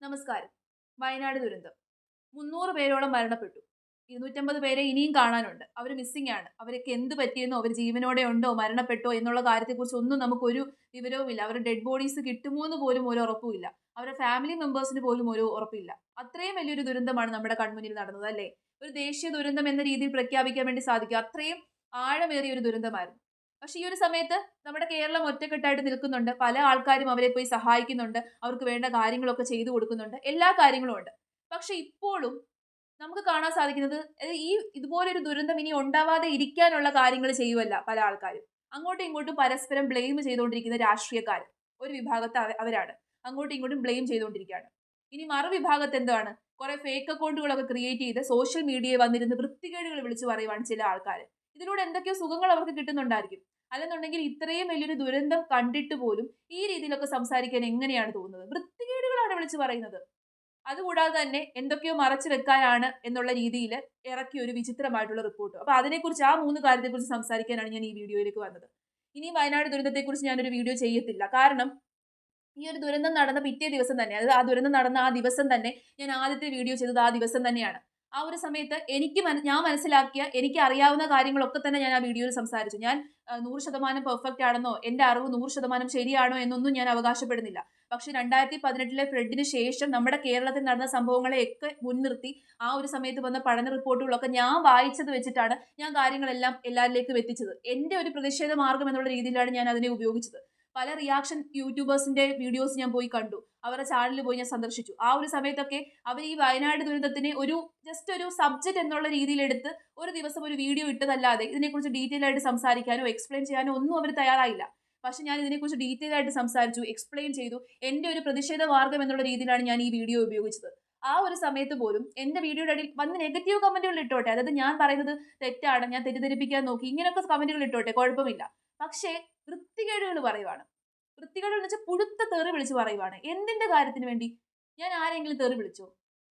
നമസ്കാരം. വയനാട് ദുരന്തം 300 പേരോളം മരണപ്പെട്ടു. 250 പേരെ ഇനിയും കാണാനുണ്ട്. അവർ മിസ്സിംഗ് ആണ്. അവരൊക്കെ എന്ത് പറ്റിയെന്നോ അവർ ജീവനോടെ ഉണ്ടോ മരണപ്പെട്ടോ എന്നുള്ള കാര്യത്തെക്കുറിച്ച് ഒന്നും നമുക്കൊരു വിവരവുമില്ല. അവരുടെ ഡെഡ് ബോഡീസ് കിട്ടുമോ എന്ന് പോലും ഒരു ഉറപ്പുമില്ല. അവരുടെ ഫാമിലി മെമ്പേഴ്സിന് പോലും ഒരു ഉറപ്പില്ല. അത്രയും വലിയൊരു ദുരന്തമാണ് നമ്മുടെ കൺമുന്നിൽ നടന്നത് അല്ലേ? ഒരു ദേശീയ ദുരന്തം എന്ന രീതിയിൽ പ്രഖ്യാപിക്കാൻ വേണ്ടി സാധിക്കും. അത്രയും ആഴമേറിയ ഒരു ദുരന്തമായിരുന്നു. പക്ഷെ ഈ ഒരു സമയത്ത് നമ്മുടെ കേരളം ഒറ്റക്കെട്ടായിട്ട് നിൽക്കുന്നുണ്ട്. പല ആൾക്കാരും അവരെ പോയി സഹായിക്കുന്നുണ്ട്. അവർക്ക് വേണ്ട കാര്യങ്ങളൊക്കെ ചെയ്തു കൊടുക്കുന്നുണ്ട്. എല്ലാ കാര്യങ്ങളും ഉണ്ട്. പക്ഷെ ഇപ്പോഴും നമുക്ക് കാണാൻ സാധിക്കുന്നത് ഈ ഇതുപോലൊരു ദുരന്തം ഇനി ഉണ്ടാവാതെ ഇരിക്കാനുള്ള കാര്യങ്ങൾ ചെയ്യുമല്ല പല ആൾക്കാരും. അങ്ങോട്ടും ഇങ്ങോട്ടും പരസ്പരം ബ്ലെയിം ചെയ്തുകൊണ്ടിരിക്കുന്ന രാഷ്ട്രീയക്കാർ. ഒരു വിഭാഗത്തെ അവരാണ്. അങ്ങോട്ടും ഇങ്ങോട്ടും ബ്ലെയിം ചെയ്തുകൊണ്ടിരിക്കുകയാണ്. ഇനി മറുവിഭാഗത്ത് എന്താണ്? കുറെ ഫേക്ക് അക്കൗണ്ടുകളൊക്കെ ക്രിയേറ്റ് ചെയ്ത് സോഷ്യൽ മീഡിയയിൽ വന്നിരുന്ന് വൃത്തികേടുകൾ വിളിച്ചു പറയുവാണ് ചില ആൾക്കാർ. ഇതിലൂടെ എന്തൊക്കെയോ സുഖങ്ങൾ അവർക്ക് കിട്ടുന്നുണ്ടായിരിക്കും. അല്ലെന്നുണ്ടെങ്കിൽ ഇത്രയും വലിയൊരു ദുരന്തം കണ്ടിട്ട് പോലും ഈ രീതിയിലൊക്കെ സംസാരിക്കാൻ എങ്ങനെയാണ് തോന്നുന്നത്? വൃത്തികേടുകളാണ് വിളിച്ചു പറയുന്നത്. അതുകൂടാതെ തന്നെ എന്തൊക്കെയോ മറച്ചു വെക്കാനാണ് എന്നുള്ള രീതിയിൽ ഇറക്കിയ ഒരു വിചിത്രമായിട്ടുള്ള റിപ്പോർട്ട്. അപ്പൊ അതിനെക്കുറിച്ച് ആ 3 കാര്യത്തെക്കുറിച്ച് സംസാരിക്കാനാണ് ഞാൻ ഈ വീഡിയോയിലേക്ക് വന്നത്. ഇനി വയനാട് ദുരന്തത്തെക്കുറിച്ച് ഞാനൊരു വീഡിയോ ചെയ്യത്തില്ല. കാരണം ഈ ഒരു ദുരന്തം നടന്ന പിറ്റേ ദിവസം തന്നെ, അതായത് ആ ദുരന്തം നടന്ന ആ ദിവസം തന്നെ ഞാൻ ആദ്യത്തെ വീഡിയോ ചെയ്തത് ആ ദിവസം തന്നെയാണ്. ആ ഒരു സമയത്ത് ഞാൻ മനസ്സിലാക്കിയ എനിക്ക് അറിയാവുന്ന കാര്യങ്ങളൊക്കെ തന്നെ ഞാൻ ആ വീഡിയോയിൽ സംസാരിച്ചു. ഞാൻ 100% പെർഫെക്റ്റ് ആണെന്നോ എന്റെ അറിവ് 100% ശരിയാണോ എന്നൊന്നും ഞാൻ അവകാശപ്പെടുന്നില്ല. പക്ഷെ 2018 ഫ്ലഡിന് ശേഷം നമ്മുടെ കേരളത്തിൽ നടന്ന സംഭവങ്ങളെയൊക്കെ മുൻനിർത്തി ആ ഒരു സമയത്ത് വന്ന പഠന റിപ്പോർട്ടുകളൊക്കെ ഞാൻ വായിച്ചത് വെച്ചിട്ടാണ് ഞാൻ കാര്യങ്ങളെല്ലാം എല്ലാവരിലേക്കും എത്തിച്ചത്. എന്റെ ഒരു പ്രതിഷേധ മാർഗം എന്നുള്ള രീതിയിലാണ് ഞാൻ അതിനെ ഉപയോഗിച്ചത്. പല റിയാക്ഷൻ യൂട്യൂബേഴ്സിന്റെ വീഡിയോസ് ഞാൻ പോയി കണ്ടു. അവരുടെ ചാനലിൽ പോയി ഞാൻ സന്ദർശിച്ചു. ആ ഒരു സമയത്തൊക്കെ അവർ ഈ വയനാട് ദുരന്തത്തിന് ജസ്റ്റ് ഒരു സബ്ജക്ട് എന്നുള്ള രീതിയിൽ എടുത്ത് ഒരു ദിവസം ഒരു വീഡിയോ ഇട്ടതല്ലാതെ ഇതിനെക്കുറിച്ച് ഡീറ്റെയിൽ ആയിട്ട് സംസാരിക്കാനോ എക്സ്പ്ലെയിൻ ചെയ്യാനോ ഒന്നും അവർ തയ്യാറായില്ല. പക്ഷെ ഞാൻ ഇതിനെക്കുറിച്ച് ഡീറ്റെയിൽ ആയിട്ട് സംസാരിച്ചു, എക്സ്പ്ലെയിൻ ചെയ്തു. എന്റെ ഒരു പ്രതിഷേധ മാർഗം എന്നുള്ള രീതിയിലാണ് ഞാൻ ഈ വീഡിയോ ഉപയോഗിച്ചത്. ആ ഒരു സമയത്ത് പോലും എന്റെ വീഡിയോയുടെ അടിയിൽ വന്ന് നെഗറ്റീവ് കമന്റുകൾ ഇട്ടോട്ടെ, അതായത് ഞാൻ പറയുന്നത് തെറ്റാണ്, ഞാൻ തെറ്റിദ്ധരിപ്പിക്കാൻ നോക്കി, ഇങ്ങനെയൊക്കെ കമന്റുകൾ ഇട്ടോട്ടെ, കുഴപ്പമില്ല. പക്ഷേ വൃത്തികേടുകൾ പറയുവാണ്. വൃത്തികേടുകൾ എന്ന് വെച്ചാൽ പുഴുത്ത തെറി വിളിച്ച് പറയുവാണ്. എന്തിന്റെ കാര്യത്തിന് വേണ്ടി? ഞാൻ ആരെങ്കിലും തെറി വിളിച്ചോ?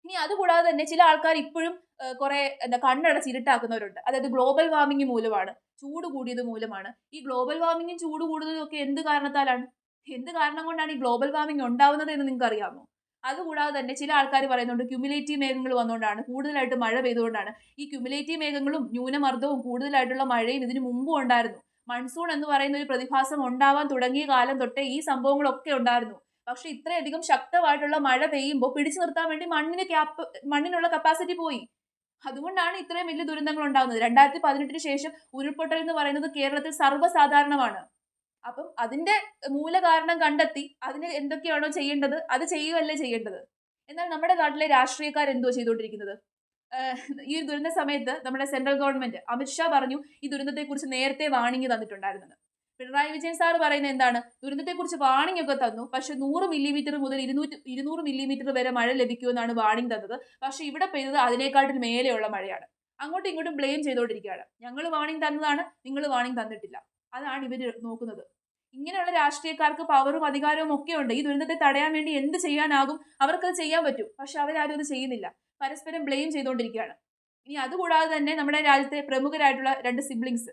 ഇനി അതുകൂടാതെ തന്നെ ചില ആൾക്കാർ ഇപ്പോഴും കുറെ കണ്ണടച്ച് ഇരുട്ടാക്കുന്നവരുണ്ട്. അതായത് ഗ്ലോബൽ വാർമിംഗ് മൂലമാണ്, ചൂട് കൂടിയത് മൂലമാണ്. ഈ ഗ്ലോബൽ വാർമിംഗും ചൂട് കൂടുതലും ഒക്കെ എന്ത് കാരണത്താലാണ്? എന്ത് കാരണം കൊണ്ടാണ് ഈ ഗ്ലോബൽ വാർമിംഗ് ഉണ്ടാവുന്നത് എന്ന് നിങ്ങൾക്ക് അറിയാമോ? അതുകൂടാതെ തന്നെ ചില ആൾക്കാർ പറയുന്നുണ്ട് ക്യുമുലേറ്റീവ് മേഘങ്ങൾ വന്നുകൊണ്ടാണ്, കൂടുതലായിട്ട് മഴ പെയ്തുകൊണ്ടാണ്. ഈ ക്യുമുലേറ്റീവ് മേഘങ്ങളും ന്യൂനമർദ്ദവും കൂടുതലായിട്ടുള്ള മഴയും ഇതിനു മുമ്പും ഉണ്ടായിരുന്നു. മൺസൂൺ എന്ന് പറയുന്ന ഒരു പ്രതിഭാസം ഉണ്ടാവാൻ തുടങ്ങിയ കാലം തൊട്ടേ ഈ സംഭവങ്ങളൊക്കെ ഉണ്ടായിരുന്നു. പക്ഷെ ഇത്രയധികം ശക്തമായിട്ടുള്ള മഴ പെയ്യുമ്പോൾ പിടിച്ചു നിർത്താൻ വേണ്ടി മണ്ണിനുള്ള കപ്പാസിറ്റി പോയി. അതുകൊണ്ടാണ് ഇത്രയും വലിയ ദുരന്തങ്ങൾ ഉണ്ടാകുന്നത്. 2018 ശേഷം ഉരുൾപൊട്ടൽ എന്ന് പറയുന്നത് കേരളത്തിൽ സർവ്വസാധാരണമാണ്. അപ്പം അതിന്റെ മൂലകാരണം കണ്ടെത്തി അതിന് എന്തൊക്കെയാണോ ചെയ്യേണ്ടത് അത് ചെയ്യുകയല്ലേ ചെയ്യേണ്ടത്. എന്നാൽ നമ്മുടെ നാട്ടിലെ രാഷ്ട്രീയക്കാർ എന്തോ ചെയ്തുകൊണ്ടിരിക്കുന്നത്? ഈ ഒരു ദുരന്ത സമയത്ത് നമ്മുടെ സെൻട്രൽ ഗവൺമെന്റ് അമിത്ഷാ പറഞ്ഞു ഈ ദുരന്തത്തെക്കുറിച്ച് നേരത്തെ വാണിംഗ് തന്നിട്ടുണ്ടായിരുന്നത്. പിണറായി വിജയൻ സാർ പറയുന്നത് എന്താണ്? ദുരന്തത്തെക്കുറിച്ച് വാണിംഗ് ഒക്കെ തന്നു, പക്ഷെ 100 മില്ലിമീറ്റർ മുതൽ 200 മില്ലിമീറ്റർ വരെ മഴ ലഭിക്കുമെന്നാണ് വാണിംഗ് തന്നത്. പക്ഷെ ഇവിടെ പെയ്തത് അതിനേക്കാട്ടിൽ മേലെയുള്ള മഴയാണ്. അങ്ങോട്ടും ഇങ്ങോട്ടും ബ്ലെയിം ചെയ്തുകൊണ്ടിരിക്കുകയാണ്. ഞങ്ങൾ വാണിംഗ് തന്നതാണ്, നിങ്ങൾ വാണിംഗ് തന്നിട്ടില്ല. അതാണ് ഇവര് നോക്കുന്നത്. ഇങ്ങനെയുള്ള രാഷ്ട്രീയക്കാർക്ക് പവറും അധികാരവും ഒക്കെ ഉണ്ട്. ഈ ദുരന്തത്തെ തടയാൻ വേണ്ടി എന്ത് ചെയ്യാനാകും അവർക്കത് ചെയ്യാൻ പറ്റും. പക്ഷെ അവരാരും അത് ചെയ്യുന്നില്ല. പരസ്പരം ബ്ലെയിം ചെയ്തുകൊണ്ടിരിക്കുകയാണ്. ഇനി അതുകൂടാതെ തന്നെ നമ്മുടെ രാജ്യത്തെ പ്രമുഖരായിട്ടുള്ള 2 സിബ്ലിങ്സ്,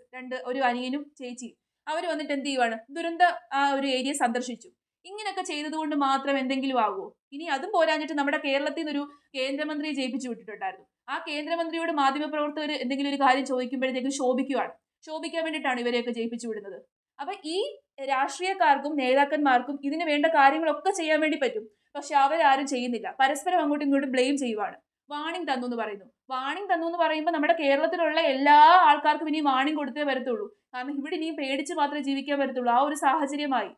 ഒരു അനിയനും ചേച്ചിയും, അവർ വന്നിട്ട് എന്ത് ചെയ്യുവാണ്? ദുരന്ത ആ ഒരു ഏരിയ സന്ദർശിച്ചു. ഇങ്ങനെയൊക്കെ ചെയ്തത് കൊണ്ട് മാത്രം എന്തെങ്കിലും ആകുമോ? ഇനി അതും പോരാഞ്ഞിട്ട് നമ്മുടെ കേരളത്തിൽ നിന്നൊരു കേന്ദ്രമന്ത്രിയെ ജയിപ്പിച്ചു വിട്ടിട്ടുണ്ടായിരുന്നു. ആ കേന്ദ്രമന്ത്രിയോട് മാധ്യമപ്രവർത്തകർ എന്തെങ്കിലും ഒരു കാര്യം ചോദിക്കുമ്പോഴത്തേക്കും ശോഭിക്കുവാണ്. ശോഭിക്കാൻ വേണ്ടിയിട്ടാണ് ഇവരെയൊക്കെ ജയിപ്പിച്ചു വിടുന്നത്. അപ്പൊ ഈ രാഷ്ട്രീയക്കാർക്കും നേതാക്കന്മാർക്കും ഇതിന് വേണ്ട കാര്യങ്ങളൊക്കെ ചെയ്യാൻ വേണ്ടി പറ്റും. പക്ഷെ അവരാരും ചെയ്യുന്നില്ല. പരസ്പരം അങ്ങോട്ടും ഇങ്ങോട്ടും ബ്ലെയിം ചെയ്യുവാണ്. വാണിംഗ് തന്നു എന്ന് പറയുന്നു. വാണിംഗ് തന്നു എന്ന് പറയുമ്പോൾ നമ്മുടെ കേരളത്തിലുള്ള എല്ലാ ആൾക്കാർക്കും ഇനി വാണിംഗ് കൊടുത്തേ വരത്തുള്ളൂ. കാരണം ഇവിടെ ഇനിയും പേടിച്ച് മാത്രമേ ജീവിക്കാൻ വരത്തുള്ളൂ. ആ ഒരു സാഹചര്യമായി.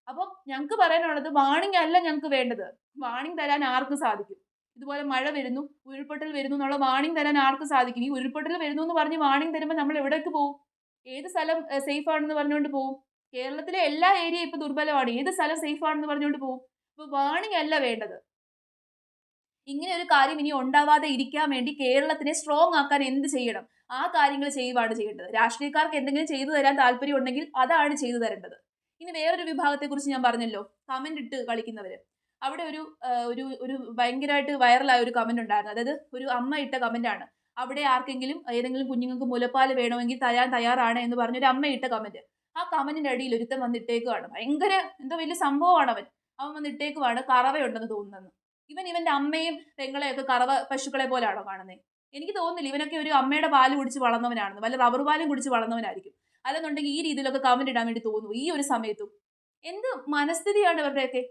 അപ്പം ഞങ്ങൾക്ക് പറയാനുള്ളത് വാണിംഗ് അല്ല ഞങ്ങൾക്ക് വേണ്ടത്. വാണിംഗ് തരാൻ ആർക്കും സാധിക്കും. ഇതുപോലെ മഴ വരുന്നു, ഉരുൾപൊട്ടൽ വരുന്നു എന്നുള്ള വാണിംഗ് തരാൻ ആർക്കും സാധിക്കും. ഈ ഉരുൾപൊട്ടൽ വരുന്നു എന്ന് പറഞ്ഞ് വാണിംഗ് തരുമ്പോൾ നമ്മൾ എവിടേക്ക് പോകും? ഏത് സ്ഥലം സേഫ് ആണെന്ന് പറഞ്ഞുകൊണ്ട് പോകും? കേരളത്തിലെ എല്ലാ ഏരിയ ഇപ്പൊ ദുർബലമാണ്. ഏത് സ്ഥലം സേഫ് ആണെന്ന് പറഞ്ഞുകൊണ്ട് പോകും? അപ്പൊ വാണിംഗ് അല്ല വേണ്ടത്. ഇങ്ങനെ ഒരു കാര്യം ഇനി ഉണ്ടാവാതെ ഇരിക്കാൻ വേണ്ടി കേരളത്തിനെ സ്ട്രോങ് ആക്കാൻ എന്ത് ചെയ്യണം? ആ കാര്യങ്ങൾ ചെയ്യുവാണ് ചെയ്യേണ്ടത്. രാഷ്ട്രീയക്കാർക്ക് എന്തെങ്കിലും ചെയ്തു തരാൻ താല്പര്യം ഉണ്ടെങ്കിൽ അതാണ് ചെയ്തു തരേണ്ടത്. ഇനി വേറൊരു വിഭാഗത്തെ കുറിച്ച് ഞാൻ പറഞ്ഞല്ലോ, കമന്റ് ഇട്ട് കളിക്കുന്നവര്. അവിടെ ഒരു ഭയങ്കരമായിട്ട് വൈറലായ ഒരു കമന്റ് ഉണ്ടായിരുന്നു. അതായത് ഒരു അമ്മ ഇട്ട കമന്റ് ആണ്. അവിടെ ആർക്കെങ്കിലും ഏതെങ്കിലും കുഞ്ഞുങ്ങൾക്ക് മുലപ്പാൽ വേണമെങ്കിൽ തരാൻ തയ്യാറാണ് എന്ന് പറഞ്ഞൊരു അമ്മ ഇട്ട കമന്റ്. ആ കമന്റിന്റെ അടിയിൽ ഒരുത്തൻ വന്നിട്ടേക്കുവാണ്. ഭയങ്കര എന്തോ വലിയ സംഭവമാണ് അവൻ വന്നിട്ടേക്കുവാണ്, കറവയുണ്ടെന്ന് തോന്നുന്നു. ഇവന്റെ അമ്മയും പെങ്ങളെയൊക്കെ കറവ പശുക്കളെ പോലെയാണോ കാണുന്നത്? എനിക്ക് തോന്നുന്നില്ല. ഇവനൊക്കെ ഒരു അമ്മയുടെ പാല് കുടിച്ച് വളർന്നവനാണെന്ന്. വല്ല റബ്ബർ പാലും കുടിച്ച് വളർന്നവനായിരിക്കും. അല്ലെന്നുണ്ടെങ്കിൽ ഈ രീതിയിലൊക്കെ കമന്റ് ഇടാൻ വേണ്ടി തോന്നുന്നു ഈ ഒരു സമയത്തും. എന്ത് മനസ്ഥിതിയാണ് ഇവരുടെയൊക്കെ?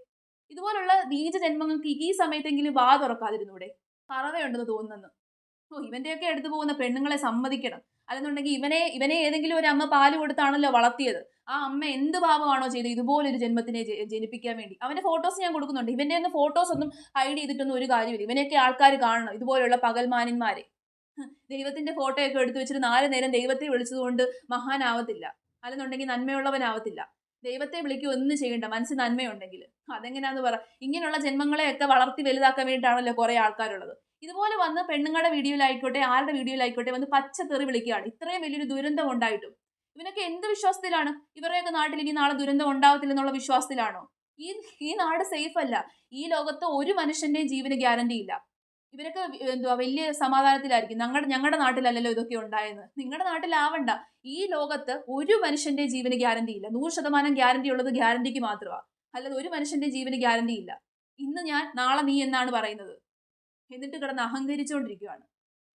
ഇതുപോലുള്ള നീച ജന്മങ്ങൾക്ക് ഈ സമയത്തെങ്കിലും വാ തുറക്കാതിരുന്നൂടെ? പറവയുണ്ടെന്ന് തോന്നുന്നു. ഓ, ഇവന്റെയൊക്കെ എടുത്തു പോകുന്ന പെണ്ണുങ്ങളെ സമ്മതിക്കണം. അല്ലെന്നുണ്ടെങ്കിൽ ഇവനെ ഏതെങ്കിലും ഒരു അമ്മ പാല് കൊടുത്താണല്ലോ വളർത്തിയത്. ആ അമ്മ എന്ത് പാപമാണോ ചെയ്തത് ഇതുപോലൊരു ജന്മത്തിനെ ജനിപ്പിക്കാൻ വേണ്ടി? അവന്റെ ഫോട്ടോസ് ഞാൻ കൊടുക്കുന്നുണ്ട്. ഇവന്റെ ഒന്നും ഫോട്ടോസ് ഒന്നും ഹൈഡ് ചെയ്തിട്ടൊന്നും ഒരു കാര്യമില്ല. ഇവനെയൊക്കെ ആൾക്കാർ കാണണം, ഇതുപോലുള്ള പകൽമാന്യന്മാരെ. ദൈവത്തിന്റെ ഫോട്ടോയൊക്കെ എടുത്തു വെച്ചിട്ട് 4 നേരം ദൈവത്തെ വിളിച്ചതുകൊണ്ട് മഹാനാവത്തില്ല. അല്ലെന്നുണ്ടെങ്കിൽ നന്മയുള്ളവനാവത്തില്ല. ദൈവത്തെ വിളിക്കുക ഒന്നും ചെയ്യണ്ട, മനസ്സിൽ നന്മയുണ്ടെങ്കിൽ. അതെങ്ങനെയാന്ന് പറ. ഇങ്ങനെയുള്ള ജന്മങ്ങളെയൊക്കെ വളർത്തി വലുതാക്കാൻ വേണ്ടിയിട്ടാണല്ലോ കുറെ ആൾക്കാരുള്ളത്. ഇതുപോലെ വന്ന് പെണ്ണുങ്ങളുടെ വീഡിയോയിലായിക്കോട്ടെ, ആരുടെ വീഡിയോയിലായിക്കോട്ടെ വന്ന് പച്ചത്തെറി വിളിക്കുകയാണ്. ഇത്രയും വലിയൊരു ദുരന്തം ഉണ്ടായിട്ടും. ഇവനൊക്കെ എന്ത് വിശ്വാസത്തിലാണ്? ഇവരുടെയൊക്കെ നാട്ടിൽ ഇനി നാളെ ദുരന്തം ഉണ്ടാവത്തില്ലെന്നുള്ള വിശ്വാസത്തിലാണോ? ഈ ഈ നാട് സേഫ് അല്ല. ഈ ലോകത്ത് ഒരു മനുഷ്യന്റെയും ജീവന് ഗ്യാരണ്ടി ഇല്ല. ഇവരൊക്കെ എന്തുവാ വലിയ സമാധാനത്തിലായിരിക്കും. ഞങ്ങളുടെ നാട്ടിലല്ലല്ലോ ഇതൊക്കെ ഉണ്ടായെന്ന്. നിങ്ങളുടെ നാട്ടിലാവണ്ട. ഈ ലോകത്ത് ഒരു മനുഷ്യന്റെ ജീവന് ഗ്യാരണ്ടി ഇല്ല. 100% ഗ്യാരണ്ടി ഉള്ളത് ഗ്യാരണ്ടിക്ക് മാത്രമാണ്. അല്ലാതെ ഒരു മനുഷ്യന്റെ ജീവന് ഗ്യാരണ്ടി ഇല്ല. ഇന്ന് ഞാൻ, നാളെ നീ എന്നാണ് പറയുന്നത്. എന്നിട്ട് കിടന്ന് അഹങ്കരിച്ചുകൊണ്ടിരിക്കുകയാണ്.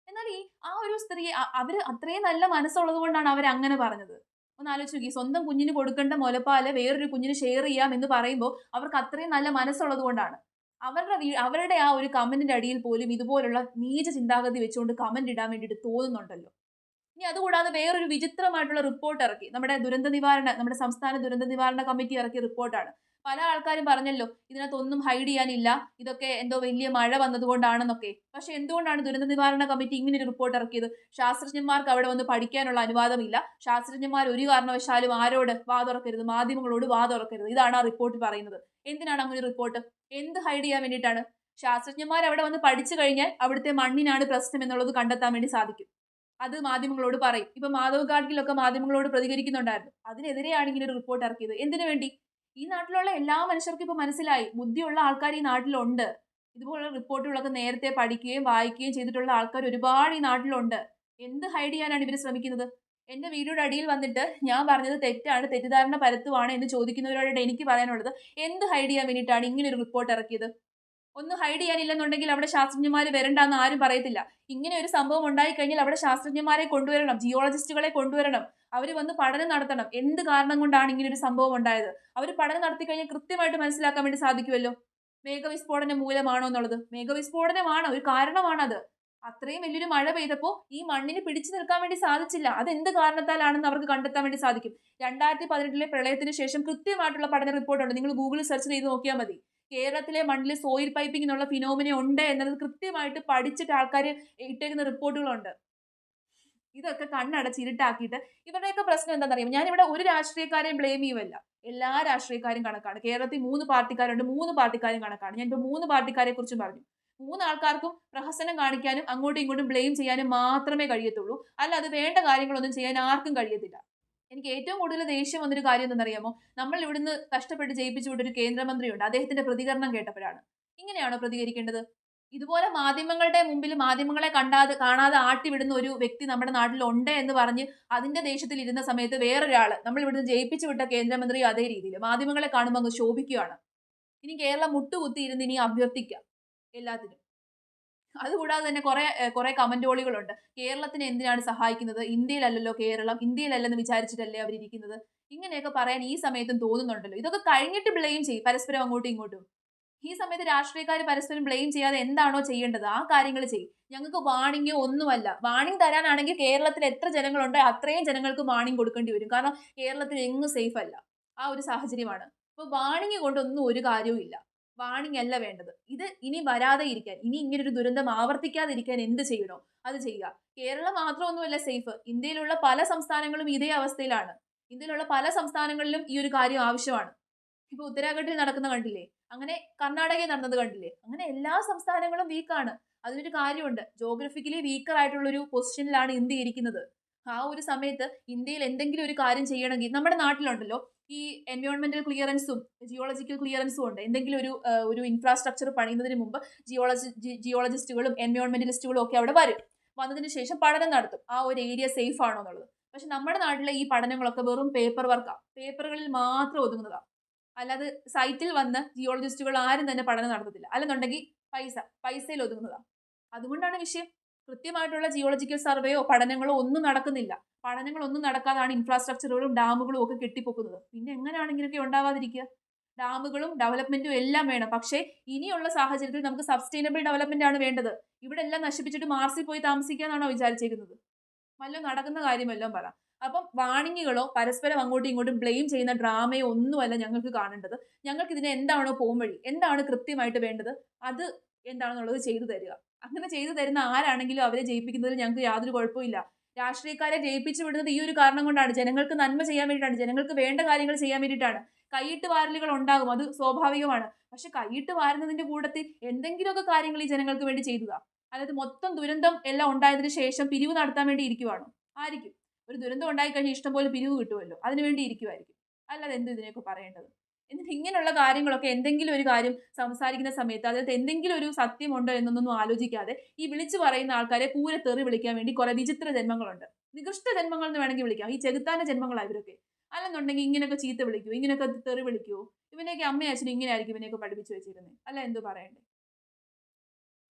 എന്നാൽ ആ ഒരു സ്ത്രീ, അവര് അത്രയും നല്ല മനസ്സുള്ളത് കൊണ്ടാണ് അവർ അങ്ങനെ പറഞ്ഞത്. ഒന്ന് ആലോചിച്ച് നോക്കി. സ്വന്തം കുഞ്ഞിന് കൊടുക്കേണ്ട മുലപ്പാല് വേറൊരു കുഞ്ഞിന് ഷെയർ ചെയ്യാം എന്ന് പറയുമ്പോൾ അവർക്ക് അത്രയും നല്ല മനസ്സുള്ളത് കൊണ്ടാണ്. അവരുടെ ആ ഒരു കമന്റിന്റെ അടിയിൽ പോലും ഇതുപോലുള്ള നീച ചിന്താഗതി വെച്ചുകൊണ്ട് കമന്റ് ഇടാൻ വേണ്ടിയിട്ട് തോന്നുന്നുണ്ടല്ലോ. ഇനി അതുകൂടാതെ വേറൊരു വിചിത്രമായിട്ടുള്ള റിപ്പോർട്ട് ഇറക്കി. നമ്മുടെ സംസ്ഥാന ദുരന്ത നിവാരണ കമ്മിറ്റി ഇറക്കിയ റിപ്പോർട്ടാണ്. പല ആൾക്കാരും പറഞ്ഞല്ലോ ഇതിനകത്തൊന്നും ഹൈഡ് ചെയ്യാനില്ല, ഇതൊക്കെ എന്തോ വലിയ മഴ വന്നതുകൊണ്ടാണെന്നൊക്കെ. പക്ഷെ എന്തുകൊണ്ടാണ് ദുരന്ത നിവാരണ കമ്മിറ്റി ഇങ്ങനെ ഒരു റിപ്പോർട്ട് ഇറക്കിയത്? ശാസ്ത്രജ്ഞന്മാർക്ക് അവിടെ വന്ന് പഠിക്കാനുള്ള അനുവാദമില്ല. ശാസ്ത്രജ്ഞന്മാർ ഒരു കാരണവശാലും ആരോട് വാ തുറക്കരുത്, മാധ്യമങ്ങളോട് വാ തുറക്കരുത്. ഇതാണ് ആ റിപ്പോർട്ട് പറയുന്നത്. എന്തിനാണ് അങ്ങനെ റിപ്പോർട്ട്? എന്ത് ഹൈഡ് ചെയ്യാൻ വേണ്ടിയിട്ടാണ്? ശാസ്ത്രജ്ഞന്മാർ അവിടെ വന്ന് പഠിച്ചു കഴിഞ്ഞാൽ അവിടുത്തെ മണ്ണിനാണ് പ്രശ്നം എന്നുള്ളത് കണ്ടെത്താൻ വേണ്ടി സാധിക്കും. അത് മാധ്യമങ്ങളോട് പറയും. ഇപ്പൊ മാധവ് ഗാഡ്ഗിലൊക്കെ മാധ്യമങ്ങളോട് പ്രതികരിക്കുന്നുണ്ടായിരുന്നു. അതിനെതിരെയാണ് ഇങ്ങനെ ഒരു റിപ്പോർട്ട് ഇറക്കിയത്. എന്തിനു വേണ്ടി? ഈ നാട്ടിലുള്ള എല്ലാ മനുഷ്യർക്കും ഇപ്പൊ മനസ്സിലായി, ബുദ്ധിയുള്ള ആൾക്കാർ ഈ നാട്ടിലുണ്ട്. ഇതുപോലുള്ള റിപ്പോർട്ടുകളൊക്കെ നേരത്തെ പഠിക്കുകയും വായിക്കുകയും ചെയ്തിട്ടുള്ള ആൾക്കാർ ഒരുപാട് ഈ നാട്ടിലുണ്ട്. എന്ത് ഹൈഡ് ചെയ്യാനാണ് ഇവർ ശ്രമിക്കുന്നത്? എന്റെ വീഡിയോയുടെ അടിയിൽ വന്നിട്ട് ഞാൻ പറഞ്ഞത് തെറ്റാണ്, തെറ്റിദ്ധാരണ പരത്തുവാണ് എന്ന് ചോദിക്കുന്നവരോട് എനിക്ക് പറയാനുള്ളത്, എന്ത് ഹൈഡ് ചെയ്യാൻ വേണ്ടിയിട്ടാണ് ഇങ്ങനെ ഒരു റിപ്പോർട്ട് ഇറക്കിയത്? ഒന്നും ഹൈഡ് ചെയ്യാനില്ലെന്നുണ്ടെങ്കിൽ അവിടെ ശാസ്ത്രജ്ഞന്മാർ വരണ്ടെന്ന് ആരും പറയത്തില്ല. ഇങ്ങനെ ഒരു സംഭവം ഉണ്ടായി കഴിഞ്ഞാൽ അവിടെ ശാസ്ത്രജ്ഞന്മാരെ കൊണ്ടുവരണം, ജിയോളജിസ്റ്റുകളെ കൊണ്ടുവരണം. അവർ വന്ന് പഠനം നടത്തണം. എന്ത് കാരണം കൊണ്ടാണ് ഇങ്ങനെ ഒരു സംഭവം ഉണ്ടായത്? അവർ പഠനം നടത്തി കഴിഞ്ഞാൽ കൃത്യമായിട്ട് മനസ്സിലാക്കാൻ വേണ്ടി സാധിക്കുമല്ലോ. മേഘവിസ്ഫോടനം മൂലമാണോ എന്നുള്ളത്. മേഘവിസ്ഫോടനമാണ്, ഒരു കാരണമാണത്. അത്രയും വലിയൊരു മഴ പെയ്തപ്പോൾ ഈ മണ്ണിന് പിടിച്ചു നിൽക്കാൻ വേണ്ടി സാധിച്ചില്ല. അത് എന്ത് കാരണത്താലാണെന്ന് അവർക്ക് കണ്ടെത്താൻ വേണ്ടി സാധിക്കും. 2018 പ്രളയത്തിന് ശേഷം കൃത്യമായിട്ടുള്ള പഠന റിപ്പോർട്ടുണ്ട്. നിങ്ങൾ ഗൂഗിളിൽ സെർച്ച് ചെയ്ത് നോക്കിയാൽ മതി. കേരളത്തിലെ മണ്ണിൽ സോയിൽ പൈപ്പിംഗ് എന്നുള്ള ഫിനോമിന ഉണ്ട് എന്നത് കൃത്യമായിട്ട് പഠിച്ചിട്ട് ആൾക്കാർ ഇട്ടേക്കുന്ന റിപ്പോർട്ടുകളുണ്ട്. ഇതൊക്കെ കണ്ണടച്ച് ഇരുട്ടാക്കിയിട്ട് ഇവരുടെയൊക്കെ പ്രശ്നം എന്താണെന്നറിയാം. ഞാനിവിടെ ഒരു രാഷ്ട്രീയക്കാരെയും ബ്ലെയിം ചെയ്യുമല്ല. എല്ലാ രാഷ്ട്രീയക്കാരും കണക്കാണ്. കേരളത്തിൽ 3 പാർട്ടിക്കാരുണ്ട്. 3 പാർട്ടിക്കാരും കണക്കാണ്. ഞാനിപ്പോൾ 3 പാർട്ടിക്കാരെ കുറിച്ചും പറഞ്ഞു. 3 ആൾക്കാർക്കും പ്രഹസനം കാണിക്കാനും അങ്ങോട്ടും ഇങ്ങോട്ടും ബ്ലെയിം ചെയ്യാനും മാത്രമേ കഴിയത്തുള്ളൂ. അല്ലാതെ വേണ്ട കാര്യങ്ങളൊന്നും ചെയ്യാൻ ആർക്കും കഴിയത്തില്ല. എനിക്ക് ഏറ്റവും കൂടുതൽ ദേഷ്യം വന്നൊരു കാര്യം എന്തെന്നറിയാമോ? നമ്മൾ ഇവിടുന്ന് കഷ്ടപ്പെട്ട് ജയിപ്പിച്ചു വിട്ടൊരു കേന്ദ്രമന്ത്രിയുണ്ട്. അദ്ദേഹത്തിന്റെ പ്രതികരണം കേട്ടപ്പോഴാണ്. ഇങ്ങനെയാണോ പ്രതികരിക്കേണ്ടത്? ഇതുപോലെ മാധ്യമങ്ങളുടെ മുമ്പിൽ മാധ്യമങ്ങളെ കാണാതെ ആട്ടിവിടുന്ന ഒരു വ്യക്തി നമ്മുടെ നാട്ടിലുണ്ട് എന്ന് പറഞ്ഞ് അതിന്റെ ദേഷ്യത്തിൽ ഇരുന്ന സമയത്ത് വേറൊരാള് നമ്മൾ ഇവിടുന്ന് ജയിപ്പിച്ചു വിട്ട കേന്ദ്രമന്ത്രിയും അതേ രീതിയിൽ മാധ്യമങ്ങളെ കാണുമ്പോൾ അങ്ങ് ശോഭിക്കുകയാണ്. ഇനി കേരളം മുട്ടുകുത്തി ഇരുന്ന് ഇനി അഭ്യർത്ഥിക്കാം എല്ലാത്തിനും. അതുകൂടാതെ തന്നെ കുറെ കമന്റോളികളുണ്ട്. കേരളത്തിനെ എന്തിനാണ് സഹായിക്കുന്നത്? ഇന്ത്യയിലല്ലല്ലോ കേരളം, ഇന്ത്യയിലല്ലെന്ന് വിചാരിച്ചിട്ടല്ലേ അവരിയ്ക്കുന്നത്. ഇങ്ങനെയൊക്കെ പറയാൻ ഈ സമയത്തും തോന്നുന്നുണ്ടല്ലോ. ഇതൊക്കെ കഴിഞ്ഞിട്ട് ബ്ലെയിം ചെയ്യും പരസ്പരം അങ്ങോട്ടും ഇങ്ങോട്ടും. ഈ സമയത്ത് രാഷ്ട്രീയക്കാർ പരസ്പരം ബ്ലെയിം ചെയ്യാതെ എന്താണോ ചെയ്യേണ്ടത് ആ കാര്യങ്ങൾ ചെയ്യും. ഞങ്ങൾക്ക് വാണിംഗോ ഒന്നുമല്ല. വാണിംഗ് തരാനാണെങ്കിൽ കേരളത്തിൽ എത്ര ജനങ്ങളുണ്ടോ അത്രയും ജനങ്ങൾക്ക് വാണിംഗ് കൊടുക്കേണ്ടി വരും. കാരണം കേരളത്തിൽ എങ്ങും സേഫ് അല്ല. ആ ഒരു സാഹചര്യമാണ്. അപ്പൊ വാണിംഗ് കൊണ്ടൊന്നും ഒരു കാര്യവും ഇല്ല. വാണിംഗ് അല്ല വേണ്ടത്. ഇത് ഇനി വരാതെ ഇരിക്കാൻ, ഇനി ഇങ്ങനൊരു ദുരന്തം ആവർത്തിക്കാതിരിക്കാൻ എന്ത് ചെയ്യണോ അത് ചെയ്യുക. കേരളം മാത്രമൊന്നുമല്ല സേഫ്. ഇന്ത്യയിലുള്ള പല സംസ്ഥാനങ്ങളും ഇതേ അവസ്ഥയിലാണ്. ഇന്ത്യയിലുള്ള പല സംസ്ഥാനങ്ങളിലും ഈ ഒരു കാര്യം ആവശ്യമാണ്. ഇപ്പൊ ഉത്തരാഖണ്ഡിൽ നടക്കുന്ന കണ്ടില്ലേ? അങ്ങനെ കർണാടകയിൽ നടന്നത് കണ്ടില്ലേ? അങ്ങനെ എല്ലാ സംസ്ഥാനങ്ങളും വീക്കാണ്. അതിനൊരു കാര്യമുണ്ട്. ജോഗ്രഫിക്കലി വീക്കർ ആയിട്ടുള്ള ഒരു പൊസിഷനിലാണ് ഇന്ത്യ ഇരിക്കുന്നത്. ആ ഒരു സമയത്ത് ഇന്ത്യയിൽ എന്തെങ്കിലും ഒരു കാര്യം ചെയ്യണമെങ്കിൽ നമ്മുടെ നാട്ടിലുണ്ടല്ലോ ഈ എൻവയോൺമെന്റൽ ക്ലിയറൻസും ജിയോളജിക്കൽ ക്ലിയറൻസും ഉണ്ട്. എന്തെങ്കിലും ഒരു ഇൻഫ്രാസ്ട്രക്ചർ പണിയുന്നതിന് മുമ്പ് ജിയോളജിസ്റ്റുകളും എൻവയോൺമെന്റലിസ്റ്റുകളും ഒക്കെ അവിടെ വരും. വന്നതിന് ശേഷം പഠനം നടത്തും ആ ഒരു ഏരിയ സേഫ് ആണോ എന്നുള്ളത്. പക്ഷെ നമ്മുടെ നാട്ടിലെ ഈ പഠനങ്ങളൊക്കെ വെറും പേപ്പർ വർക്കാണ്. പേപ്പറുകളിൽ മാത്രം ഒതുങ്ങുന്നതാണ്. അല്ലാതെ സൈറ്റിൽ വന്ന് ജിയോളജിസ്റ്റുകൾ ആരും തന്നെ പഠനം നടത്തത്തില്ല. അല്ലെന്നുണ്ടെങ്കിൽ പൈസയിൽ ഒതുങ്ങുന്നതാണ്. അതുകൊണ്ടാണ് വിഷയം. കൃത്യമായിട്ടുള്ള ജിയോളജിക്കൽ സർവേയോ പഠനങ്ങളോ ഒന്നും നടക്കുന്നില്ല. പഠനങ്ങളൊന്നും നടക്കാതാണ് ഇൻഫ്രാസ്ട്രക്ചറുകളും ഡാമുകളും ഒക്കെ കെട്ടിപ്പൊക്കുന്നത്. പിന്നെ എങ്ങനെയാണ് ഇങ്ങനെയൊക്കെ ഉണ്ടാവാതിരിക്കുക? ഡാമുകളും ഡെവലപ്മെന്റും എല്ലാം വേണം. പക്ഷേ ഇനിയുള്ള സാഹചര്യത്തിൽ നമുക്ക് സസ്റ്റൈനബിൾ ഡെവലപ്മെന്റ് ആണ് വേണ്ടത്. ഇവിടെ എല്ലാം നശിപ്പിച്ചിട്ട് മാർസിൽ പോയി താമസിക്കാന്നാണോ വിചാരിച്ചേക്കുന്നത്? വല്ലതും നടക്കുന്ന കാര്യം വല്ലതും പറ. അപ്പം വാണിങ്ങുകളോ പരസ്പരം അങ്ങോട്ടും ഇങ്ങോട്ടും ബ്ലെയിം ചെയ്യുന്ന ഡ്രാമയോ ഒന്നുമല്ല ഞങ്ങൾക്ക് കാണേണ്ടത്. ഞങ്ങൾക്ക് ഇതിന് എന്താണോ പോംവഴി, എന്താണ് കൃത്യമായിട്ട് വേണ്ടത്, അത് എന്താണെന്നുള്ളത് ചെയ്തു തരിക. അങ്ങനെ ചെയ്തു തരുന്ന ആരാണെങ്കിലും അവരെ ജയിപ്പിക്കുന്നതിൽ ഞങ്ങൾക്ക് യാതൊരു കുഴപ്പമില്ല. രാഷ്ട്രീയക്കാരെ ജയിപ്പിച്ചു വിടുന്നത് ഈ ഒരു കാരണം കൊണ്ടാണ്. ജനങ്ങൾക്ക് നന്മ ചെയ്യാൻ വേണ്ടിയിട്ടാണ്. ജനങ്ങൾക്ക് വേണ്ട കാര്യങ്ങൾ ചെയ്യാൻ വേണ്ടിയിട്ടാണ്. കൈയിട്ട് വാരലുകൾ ഉണ്ടാകും, അത് സ്വാഭാവികമാണ്. പക്ഷെ കൈയിട്ട് വാരുന്നതിന്റെ കൂട്ടത്തിൽ എന്തെങ്കിലുമൊക്കെ കാര്യങ്ങൾ ഈ ജനങ്ങൾക്ക് വേണ്ടി ചെയ്തതാ. അതായത് മൊത്തം ദുരന്തം എല്ലാം ഉണ്ടായതിനു ശേഷം പിരിവ് നടത്താൻ വേണ്ടി ഇരിക്കുവാണോ? ആയിരിക്കും. ഒരു ദുരന്തം ഉണ്ടായി കഴിഞ്ഞാൽ ഇഷ്ടംപോലെ പിരിവ് കിട്ടുമല്ലോ, അതിനുവേണ്ടി ഇരിക്കുമായിരിക്കും. അല്ലാതെ എന്ത് ഇതിനെയൊക്കെ പറയേണ്ടത്? എന്നിട്ട് ഇങ്ങനെയുള്ള കാര്യങ്ങളൊക്കെ എന്തെങ്കിലും ഒരു കാര്യം സംസാരിക്കുന്ന സമയത്ത് അതിനകത്ത് എന്തെങ്കിലും ഒരു സത്യമുണ്ടോ എന്നൊന്നും ആലോചിക്കാതെ ഈ വിളിച്ചു പറയുന്ന ആൾക്കാരെ പൂരെ തെറി വിളിക്കാൻ വേണ്ടി കുറെ വിചിത്ര ജന്മങ്ങളുണ്ട്. നികൃഷ്ട ജന്മങ്ങൾ എന്ന് വേണമെങ്കിൽ വിളിക്കാം. ഈ ചെകുത്താന്റെ ജന്മങ്ങളാണ് ഇവരൊക്കെ. അല്ലെന്നുണ്ടെങ്കിൽ ഇങ്ങനെയൊക്കെ ചീത്ത വിളിക്കുവോ, ഇങ്ങനെയൊക്കെ തെറി വിളിക്കുവോ? ഇവനെയൊക്കെ അമ്മയും അച്ഛനും ഇങ്ങനെ ആയിരിക്കും ഇവനെയൊക്കെ പഠിപ്പിച്ചു വെച്ചിരുന്നത്. അല്ല എന്ത് പറയണ്ടേ?